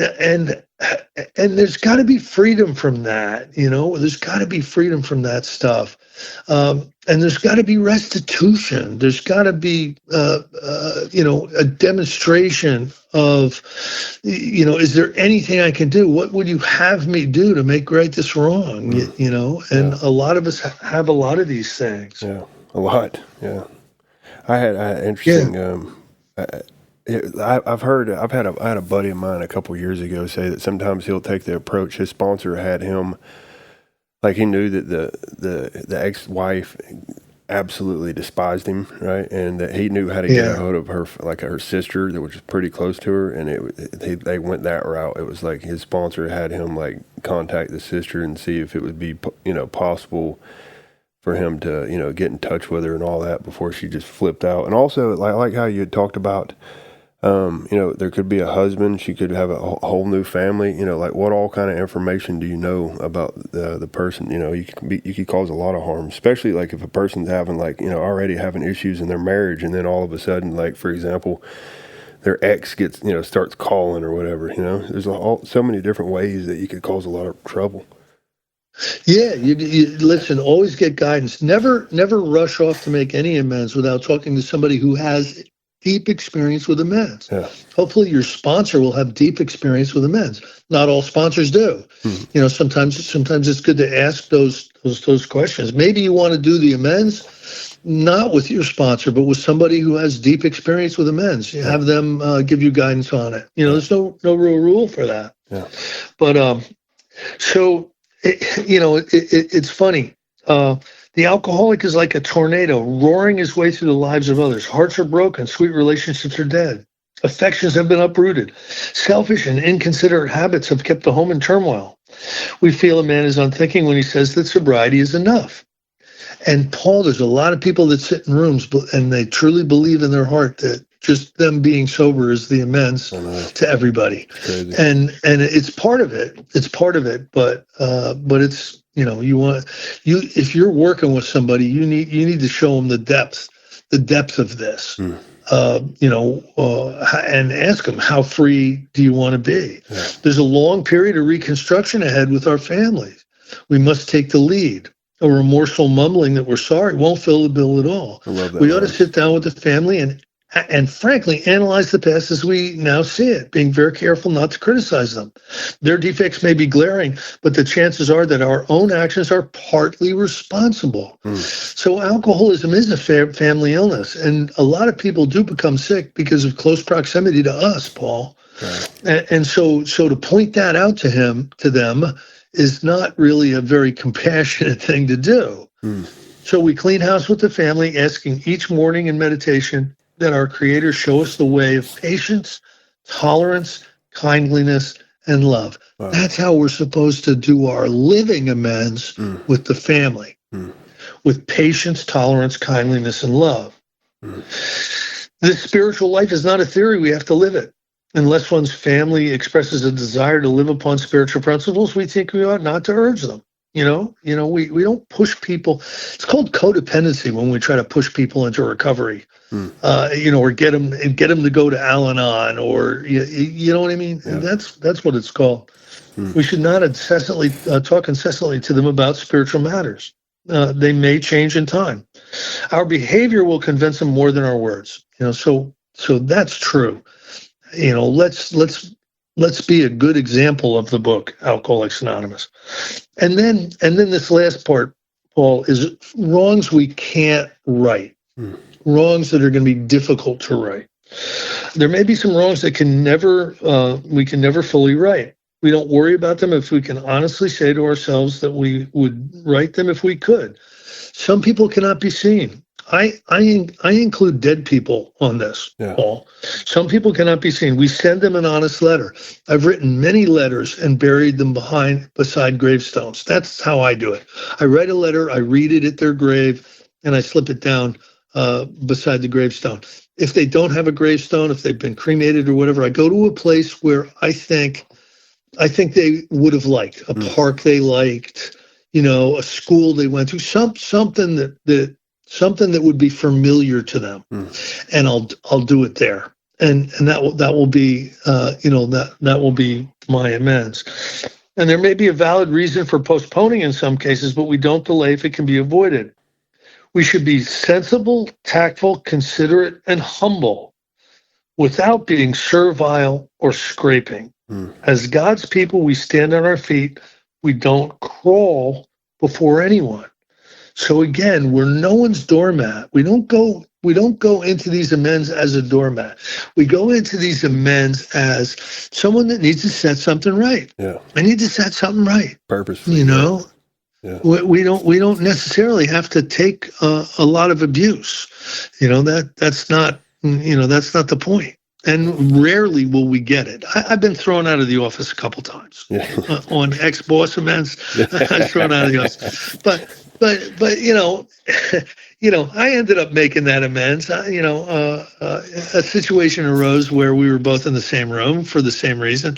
there's got to be freedom from that. There's got to be freedom from that stuff. And there's got to be restitution. There's got to be, a demonstration of, is there anything I can do? What would you have me do to make right this wrong? And Yeah. a lot of us have a lot of these things. Yeah. A lot. Yeah. I had Yeah. interesting. I had a buddy of mine a couple years ago say that sometimes he'll take the approach. His sponsor had him, like, he knew that the ex-wife absolutely despised him, right, and that he knew how to get a Yeah. hold of her, like her sister that was pretty close to her, and they went that route. It was like his sponsor had him like contact the sister and see if it would be possible for him to get in touch with her and all that before she just flipped out. And also, like how you had talked about, there could be a husband, she could have a whole new family. Like, what all kind of information do you know about the person? You could cause a lot of harm, especially like if a person's having already having issues in their marriage, and then all of a sudden, like, for example, their ex gets starts calling or whatever. There's so many different ways that you could cause a lot of trouble. Yeah, you listen. Always get guidance. Never rush off to make any amends without talking to somebody who has deep experience with amends. Yeah. Hopefully, your sponsor will have deep experience with amends. Not all sponsors do. Hmm. Sometimes it's good to ask those questions. Maybe you want to do the amends not with your sponsor, but with somebody who has deep experience with amends. You have them give you guidance on it. There's no real rule for that. Yeah. But so. It's funny. The alcoholic is like a tornado roaring his way through the lives of others. Hearts are broken. Sweet relationships are dead. Affections have been uprooted. Selfish and inconsiderate habits have kept the home in turmoil. We feel a man is unthinking when he says that sobriety is enough. And Paul, there's a lot of people that sit in rooms and they truly believe in their heart that just them being sober is the amends to everybody. And it's part of it. It's part of it. But it's, if you're working with somebody, you need to show them the depth of this. And ask them, how free do you want to be? Yeah. There's a long period of reconstruction ahead with our families. We must take the lead. A remorseful mumbling that we're sorry won't fill the bill at all. I love that. We ought to sit down with the family and frankly analyze the past as we now see it, being very careful not to criticize them. Their defects may be glaring, but the chances are that our own actions are partly responsible. So alcoholism is a family illness, and a lot of people do become sick because of close proximity to us, Paul. Right. And so to point that out to them is not really a very compassionate thing to do. Mm. So we clean house with the family, asking each morning in meditation that our Creator show us the way of patience, tolerance, kindliness, and love. Wow. That's how we're supposed to do our living amends with the family, with patience, tolerance, kindliness, and love. This spiritual life is not a theory. We have to live it. Unless one's family expresses a desire to live upon spiritual principles, we think we ought not to urge them. We don't push people. It's called codependency when we try to push people into recovery, or get them to go to Al-Anon, or you know what I mean. Yeah. That's what it's called. We should not talk incessantly to them about spiritual matters. They may change in time. Our behavior will convince them more than our words. So that's true. Let's be a good example of the book Alcoholics Anonymous. And then this last part, Paul, is wrongs we can't right. Wrongs that are going to be difficult to right. There may be some wrongs that we can never fully right. We don't worry about them if we can honestly say to ourselves that we would right them if we could. Some people cannot be seen. I include dead people on this, Paul. Some people cannot be seen. We send them an honest letter. I've written many letters and buried them beside gravestones. That's how I do it. I write a letter, I read it at their grave, and I slip it down beside the gravestone. If they don't have a gravestone, if they've been cremated or whatever, I go to a place where I think they would have liked, a park they liked, a school they went to, something that would be familiar to them, and I'll do it there, and that will be that will be my amends. And there may be a valid reason for postponing in some cases, but we don't delay if it can be avoided. We should be sensible, tactful, considerate, and humble, without being servile or scraping. As God's people, we stand on our feet. We don't crawl before anyone. So again, we're no one's doormat. We don't go into these amends as a doormat. We go into these amends as someone that needs to set something right. Yeah. I need to set something right. Purposefully. Yeah. We don't necessarily have to take a lot of abuse. That's not the point. And rarely will we get it. I've been thrown out of the office a couple times on ex-boss amends. I was thrown out of the office, but I ended up making that amends. A situation arose where we were both in the same room for the same reason,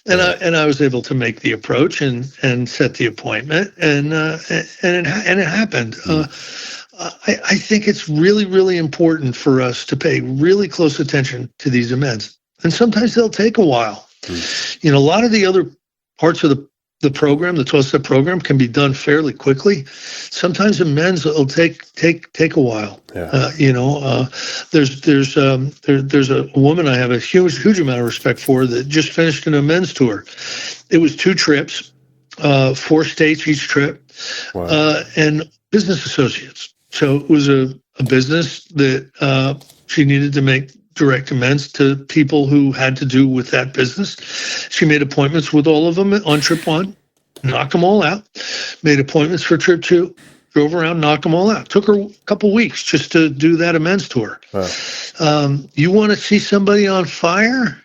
and I was able to make the approach and set the appointment, and it happened. I think it's really, really important for us to pay really close attention to these amends. And sometimes they'll take a while. A lot of the other parts of the program, the 12-step program, can be done fairly quickly. Sometimes amends will take a while. Yeah. There's a woman I have a huge amount of respect for that just finished an amends tour. It was 2 trips, 4 states each trip, and business associates. So it was a business that she needed to make direct amends to people who had to do with that business. She made appointments with all of them on trip 1, knocked them all out, made appointments for trip 2, drove around, knocked them all out. Took her a couple weeks just to do that amends tour. Wow. You want to see somebody on fire?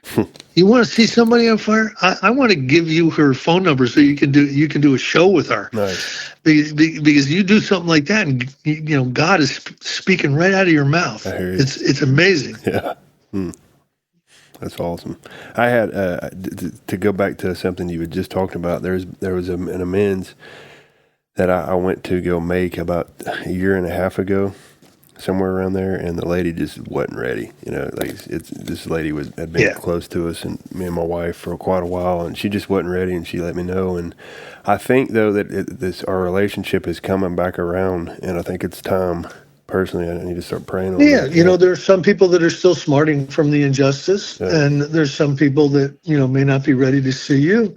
You want to see somebody on fire? I want to give you her phone number so you can do a show with her. Nice. Because you do something like that, and God is speaking right out of your mouth. I hear you. It's amazing. Yeah. That's awesome. I had to go back to something you had just talked about. There was an amends that I went to go make about a year and a half ago, somewhere around there, and the lady just wasn't ready. This lady had been close to us and me and my wife for quite a while, and she just wasn't ready, and she let me know. And I think though that our relationship is coming back around, and I think it's time. Personally, I need to start praying on that. There are some people that are still smarting from the injustice, and there's some people that may not be ready to see you.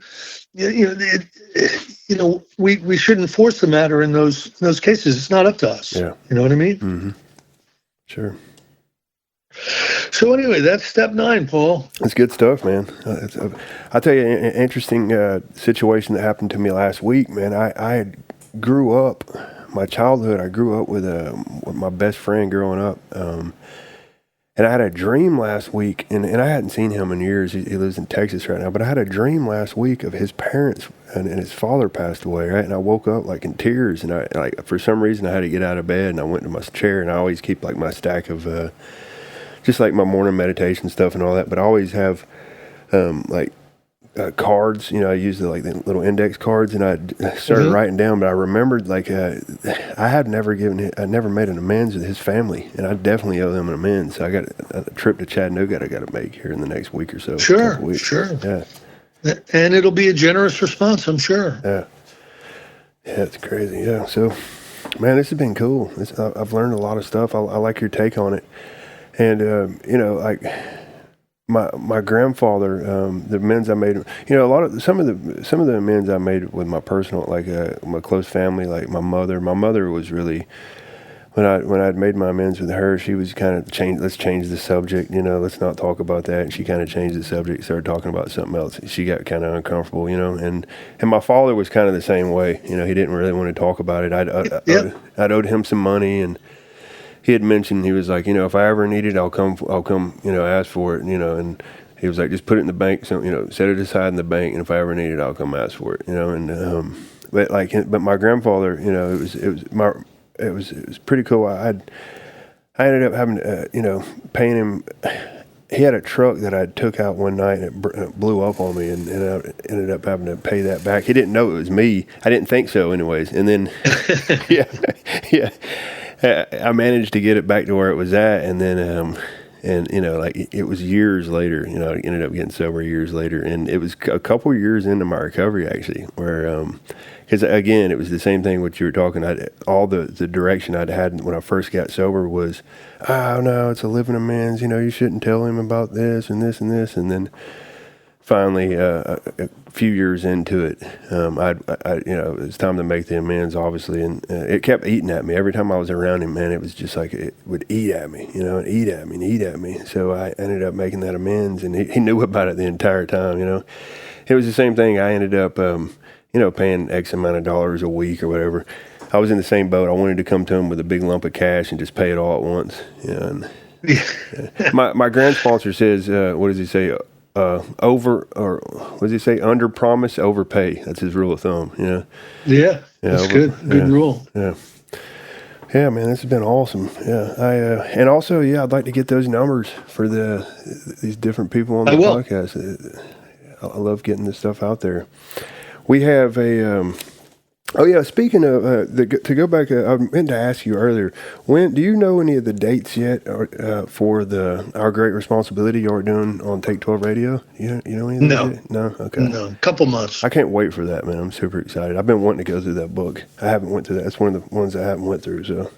We shouldn't force the matter in those cases. It's not up to us. Yeah. You know what I mean? Mm-hmm. Sure. So anyway, that's step 9, Paul. It's good stuff, man. I'll tell you an interesting situation that happened to me last week, man. I had grew up, my childhood, I grew up with my best friend growing up. And I had a dream last week, and I hadn't seen him in years. He lives in Texas right now. But I had a dream last week of his parents, and his father passed away, right? And I woke up like in tears, and I like for some reason I had to get out of bed, and I went to my chair, and I always keep like my stack of just like my morning meditation stuff and all that. But I always have cards, I use the little index cards, and I started writing down, but I remembered I never made an amends with his family, and I definitely owe them an amends. So I got a trip to Chattanooga I got to make here in the next week or so. Sure. Yeah. And it'll be a generous response, I'm sure. Yeah, it's crazy. Yeah. So, man, this has been cool. I've learned a lot of stuff. I like your take on it. And, my grandfather, the amends I made, some of the amends I made with my personal, my close family, like my mother. My mother was really, when I'd made my amends with her, she was kind of let's change the subject, let's not talk about that. And she kind of changed the subject, started talking about something else. She got kind of uncomfortable, and my father was kind of the same way. He didn't really want to talk about it. I'd owed him some money, and he had mentioned, he was like, if I ever need it, I'll come, ask for it, and he was like, just put it in the bank, so, set it aside in the bank, and if I ever need it, I'll come ask for it, but my grandfather, it was pretty cool. I ended up having to, paying him. He had a truck that I took out one night, and it blew up on me, and I ended up having to pay that back. He didn't know it was me. I didn't think so anyways. And then, yeah. I managed to get it back to where it was at, and then, it was years later, I ended up getting sober years later, and it was a couple years into my recovery, actually, where, because again, it was the same thing what you were talking, all the direction I'd had when I first got sober was, oh no, it's a living amends, you shouldn't tell him about this and this and this, and then finally, a few years into it, it was time to make the amends, obviously, and it kept eating at me. Every time I was around him, man, it was just like it would eat at me, and eat at me and eat at me. So I ended up making that amends, and he knew about it the entire time, It was the same thing. I ended up, paying X amount of dollars a week or whatever. I was in the same boat. I wanted to come to him with a big lump of cash and just pay it all at once. My grand sponsor says, what does he say? What does he say? Under promise, overpay. That's his rule of thumb. Yeah, that's good. Good rule. Yeah. Yeah, man, this has been awesome. Yeah, and also, I'd like to get those numbers for these different people on the podcast. I love getting this stuff out there. We have a. Speaking of to go back, I meant to ask you earlier. When do you know any of the dates yet for Our Great Responsibility you're doing on Take 12 Radio? You know any of that? No. Okay. No, a couple months. I can't wait for that, man. I'm super excited. I've been wanting to go through that book. I haven't went through that. It's one of the ones I haven't went through. So,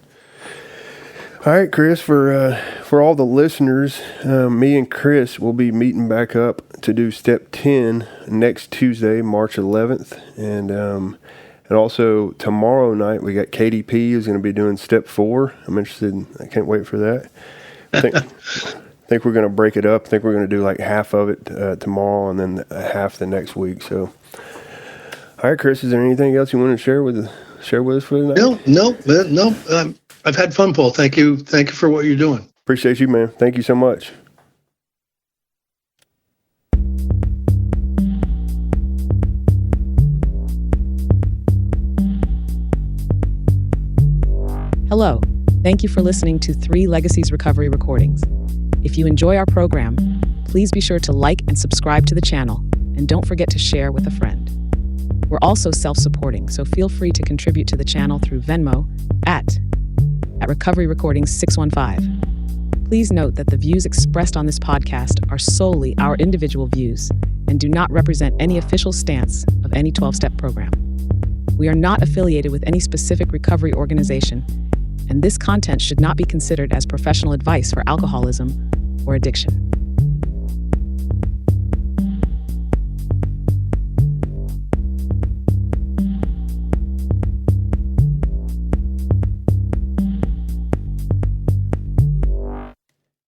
all right, Chris. For all the listeners, me and Chris will be meeting back up to do Step 10 next Tuesday, March 11th, and also tomorrow night we got KDP who's going to be doing Step 4. I'm interested. I can't wait for that. I think we're going to break it up. I think we're going to do like half of it tomorrow and then half the next week. So, all right, Chris, is there anything else you want to share with us for the night? No. I've had fun, Paul. Thank you for what you're doing. Appreciate you, man. Thank you so much. Hello. Thank you for listening to 3 Legacies Recovery Recordings. If you enjoy our program, please be sure to like and subscribe to the channel, and don't forget to share with a friend. We're also self-supporting, so feel free to contribute to the channel through Venmo at Recovery Recordings 615. Please note that the views expressed on this podcast are solely our individual views and do not represent any official stance of any 12-step program. We are not affiliated with any specific recovery organization, and this content should not be considered as professional advice for alcoholism or addiction.